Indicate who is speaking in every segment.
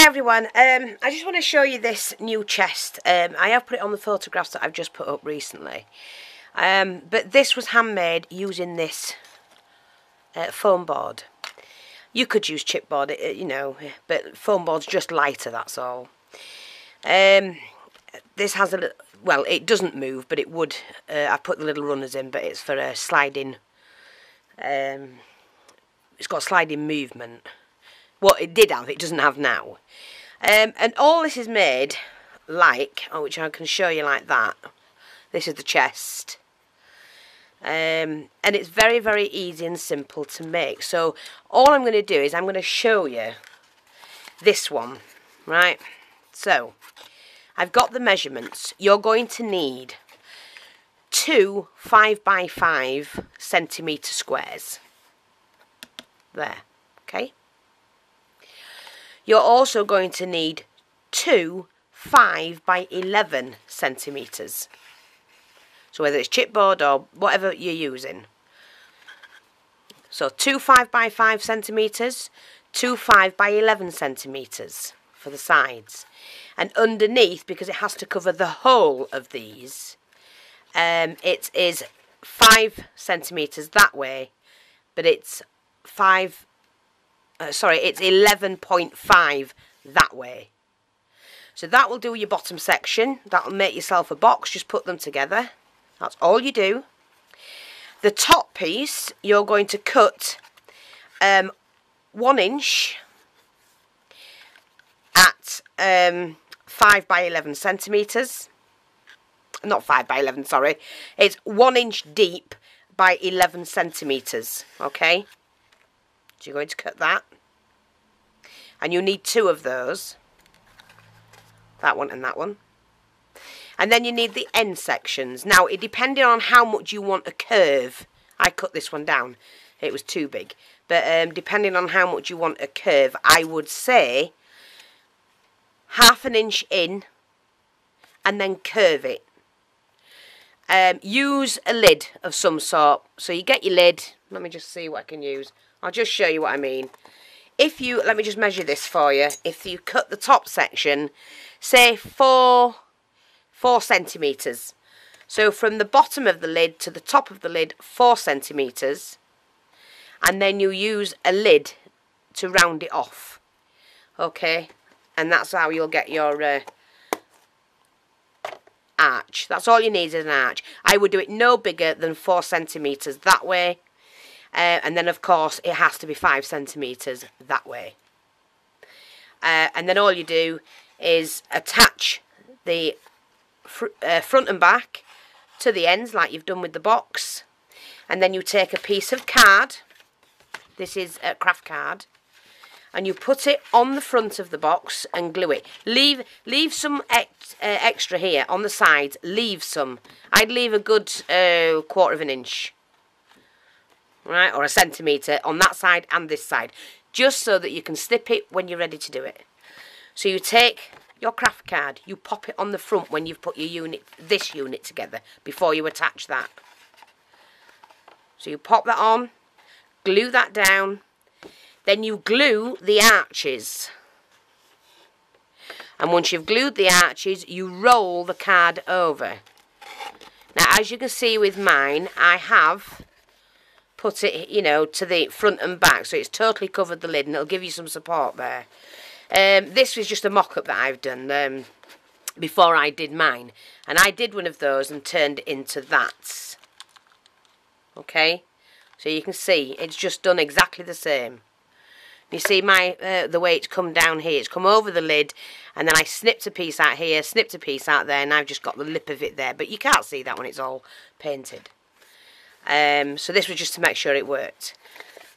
Speaker 1: Hi everyone, I just want to show you this new chest. I have put it on the photographs that I've just put up recently. But this was handmade using this foam board. You could use chipboard, you know, but foam board's just lighter, that's all. This has a little, well, it doesn't move, but it would. I put the little runners in, but it's for a sliding, it's got sliding movement. What it did have, it doesn't have now. And all this is made like, which I can show you like that. This is the chest. And it's very, very easy and simple to make. So all I'm going to do is I'm going to show you this one, right? So I've got the measurements. You're going to need 2 5x5 centimetre squares. There, okay? You're also going to need 2 5x11 centimetres. So whether it's chipboard or whatever you're using. So 2 5x5 centimetres, 2 5x11 centimetres for the sides. And underneath, because it has to cover the whole of these, it is 5 centimetres that way, but it's it's 11.5 that way. So that will do your bottom section. That will make yourself a box. Just put them together. That's all you do. The top piece, you're going to cut 1 inch at 5x11 centimetres. Not 5x11, sorry. It's 1 inch deep by 11 centimetres. Okay? So you're going to cut that. And you need 2 of those. That one and that one. And then you need the end sections. Now, it depending on how much you want a curve. I cut this one down. It was too big. But depending on how much you want a curve, I would say 1/2 inch in and then curve it. Use a lid of some sort. So you get your lid. Let me just see what I can use. I'll just show you what I mean. If you, let me just measure this for you. If you cut the top section, say 4 centimetres. So from the bottom of the lid to the top of the lid, 4 centimetres. And then you use a lid to round it off. Okay? And that's how you'll get your arch. That's all you need is an arch. I would do it no bigger than 4 centimetres that way. And then, of course, it has to be 5 centimetres that way. And then all you do is attach the front and back to the ends like you've done with the box. And then you take a piece of card. This is a craft card. And you put it on the front of the box and glue it. Leave some extra here on the sides. Leave some. I'd leave a good 1/4 of an inch. Right, or 1 centimetre on that side and this side. Just so that you can snip it when you're ready to do it. So you take your craft card. You pop it on the front when you've put your this unit together. Before you attach that. So you pop that on. Glue that down. Then you glue the arches. And once you've glued the arches, you roll the card over. Now, as you can see with mine, I have put it, you know, to the front and back. So it's totally covered the lid and it'll give you some support there. This was just a mock-up that I've done before I did mine. And I did one of those and turned it into that. Okay? So you can see, it's just done exactly the same. You see my the way it's come down here. It's come over the lid, and then I snipped a piece out here, snipped a piece out there, and I've just got the lip of it there. But you can't see that when it's all painted. So this was just to make sure it worked.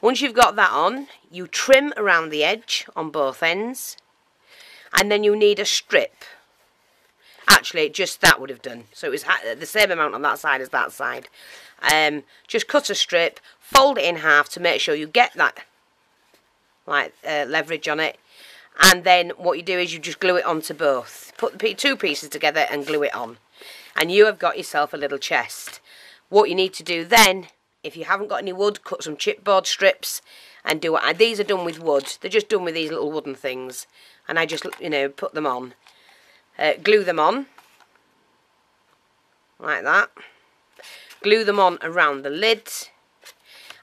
Speaker 1: Once you've got that on, you trim around the edge on both ends, and then you need a strip. Actually, just that would have done. So it was the same amount on that side as that side. Just cut a strip, fold it in half to make sure you get that like leverage on it, and then what you do is you just glue it onto both. Put the 2 pieces together and glue it on, and you have got yourself a little chest. What you need to do then, if you haven't got any wood, cut some chipboard strips and do it. These are done with wood. They're just done with these little wooden things. And I just, you know, put them on. Glue them on. Like that. Glue them on around the lid.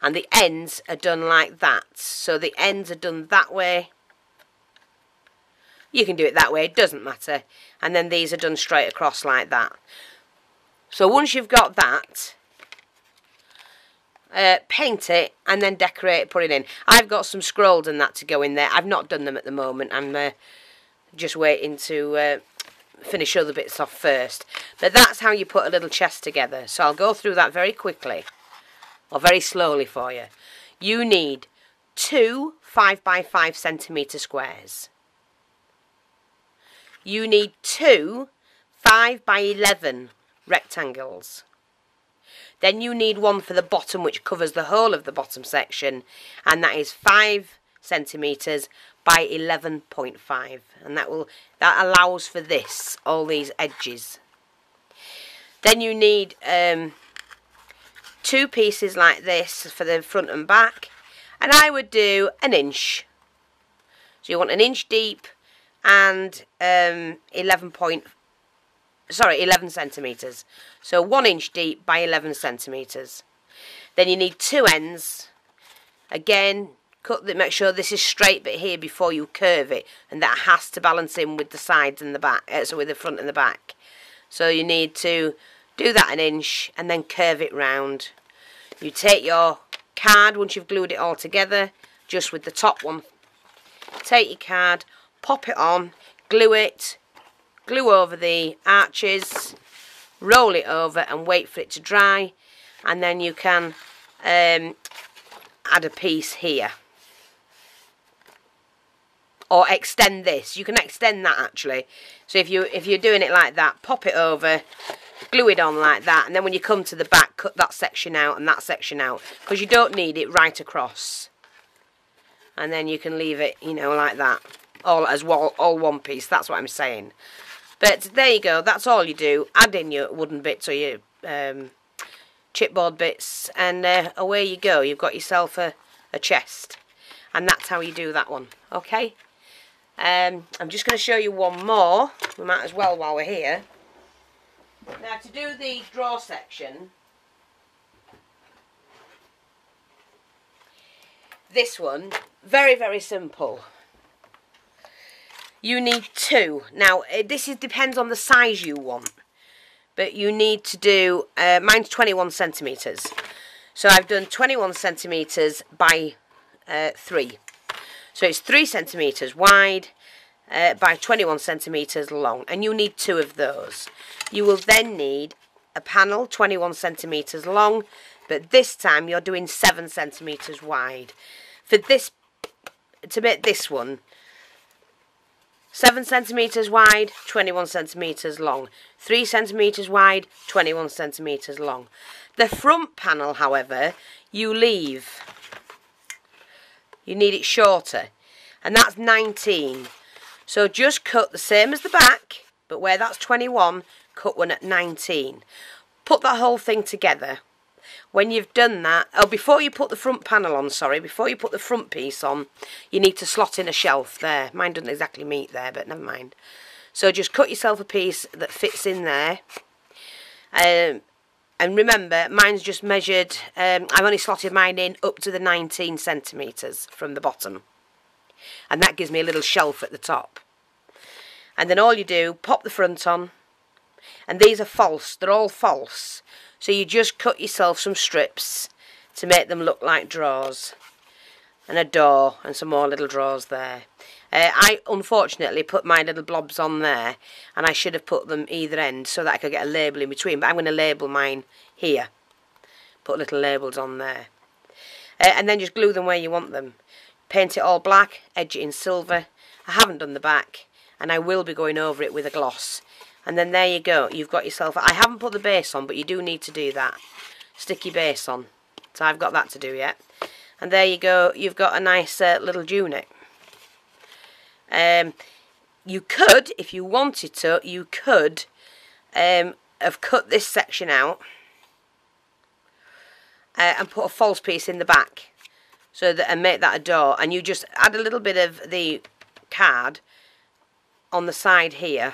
Speaker 1: And the ends are done like that. So the ends are done that way. You can do it that way, it doesn't matter. And then these are done straight across like that. So once you've got that, paint it and then decorate it, put it in. I've got some scrolls and that to go in there. I've not done them at the moment. I'm just waiting to finish other bits off first. But that's how you put a little chest together. So I'll go through that very quickly, or very slowly for you. You need 2 5x5cm squares. You need 2 5x11 rectangles. Then you need one for the bottom, which covers the whole of the bottom section, and that is 5 centimeters by 11.5, and that allows for this, all these edges. Then you need 2 pieces like this for the front and back, and I would do 1 inch. So you want 1 inch deep and 11 centimeters. So 1 inch deep by 11 centimeters. Then you need 2 ends. Again, make sure this is straight bit here before you curve it, and that has to balance in with the sides and the back, so with the front and the back. So you need to do that 1 inch and then curve it round. You take your card once you've glued it all together, just with the top one. Take your card, pop it on, glue it, glue over the arches, roll it over and wait for it to dry, and then you can add a piece here. Or extend this. You can extend that actually. So if you're doing it like that, pop it over, glue it on like that, and then when you come to the back, cut that section out and that section out, because you don't need it right across. And then you can leave it, you know, like that, all one piece. That's what I'm saying. But there you go. That's all you do. Add in your wooden bits or your chipboard bits, and away you go. You've got yourself a chest, and that's how you do that one. Okay. I'm just going to show you one more. We might as well while we're here. Now to do the drawer section, this one, very, very simple. You need 2. Now, this depends on the size you want. But you need to do, mine's 21 centimetres. So I've done 21 centimetres by 3. So it's 3 centimetres wide by 21 centimetres long. And you need 2 of those. You will then need a panel 21 centimetres long. But this time you're doing 7 centimetres wide. For this, to make this one, 7 centimetres wide, 21 centimetres long. 3 centimetres wide, 21 centimetres long. The front panel, however, you leave. You need it shorter. And that's 19. So just cut the same as the back, but where that's 21, cut one at 19. Put that whole thing together. When you've done that, before you put the front panel on, before you put the front piece on, you need to slot in a shelf there. Mine doesn't exactly meet there, but never mind. So just cut yourself a piece that fits in there. And remember, mine's just measured, I've only slotted mine in up to the 19 centimetres from the bottom. And that gives me a little shelf at the top. And then all you do, pop the front on. And these are false, they're all false. So you just cut yourself some strips to make them look like drawers. And a door and some more little drawers there. I unfortunately put my little blobs on there, and I should have put them either end so that I could get a label in between. But I'm going to label mine here. Put little labels on there. And then just glue them where you want them. Paint it all black, edge it in silver. I haven't done the back, and I will be going over it with a gloss. And then there you go, you've got yourself, I haven't put the base on, but you do need to do that. Sticky base on. So I've got that to do yet. And there you go, you've got a nice little tunic. You could, if you wanted to, you could have cut this section out and put a false piece in the back. so that, and make that a door, and you just add a little bit of the card on the side here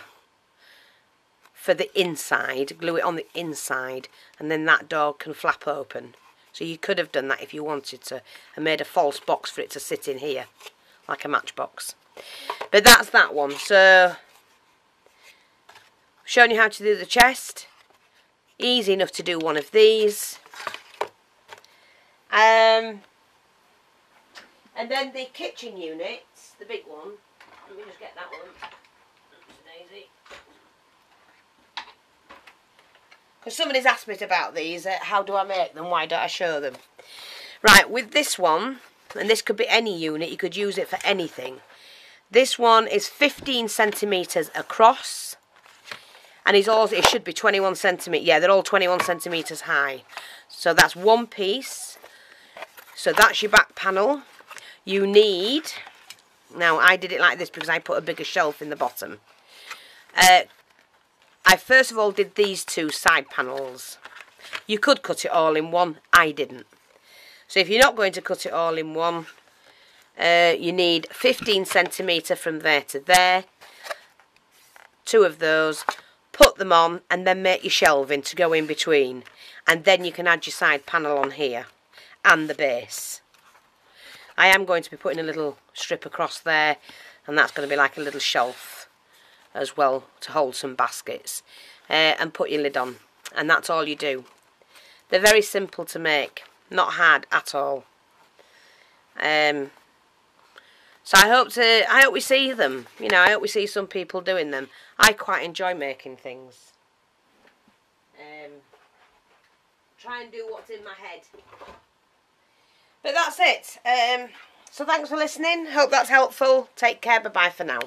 Speaker 1: for the inside, glue it on the inside, and then that door can flap open. So you could have done that if you wanted to, and made a false box for it to sit in here, like a matchbox. But that's that one. So, showing you how to do the chest. Easy enough to do one of these. And then the kitchen units, the big one. Let me just get that one. Daisy. Because somebody's asked me about these. How do I make them? Why don't I show them? Right, with this one, and this could be any unit, you could use it for anything. This one is 15 centimetres across, and it should be 21 centimetres. Yeah, they're all 21 centimetres high. So that's one piece. So that's your back panel. You need, now I did it like this because I put a bigger shelf in the bottom. I first of all did these two side panels. You could cut it all in one, I didn't. So if you're not going to cut it all in one, you need 15 centimetre from there to there. Two of those. Put them on and then make your shelving to go in between. And then you can add your side panel on here. And the base. I am going to be putting a little strip across there. And that's going to be like a little shelf as well to hold some baskets. And put your lid on. And that's all you do. They're very simple to make. Not hard at all. So I hope we see them. You know, I hope we see some people doing them. I quite enjoy making things. Try and do what's in my head. But that's it. So thanks for listening. Hope that's helpful. Take care. Bye-bye for now.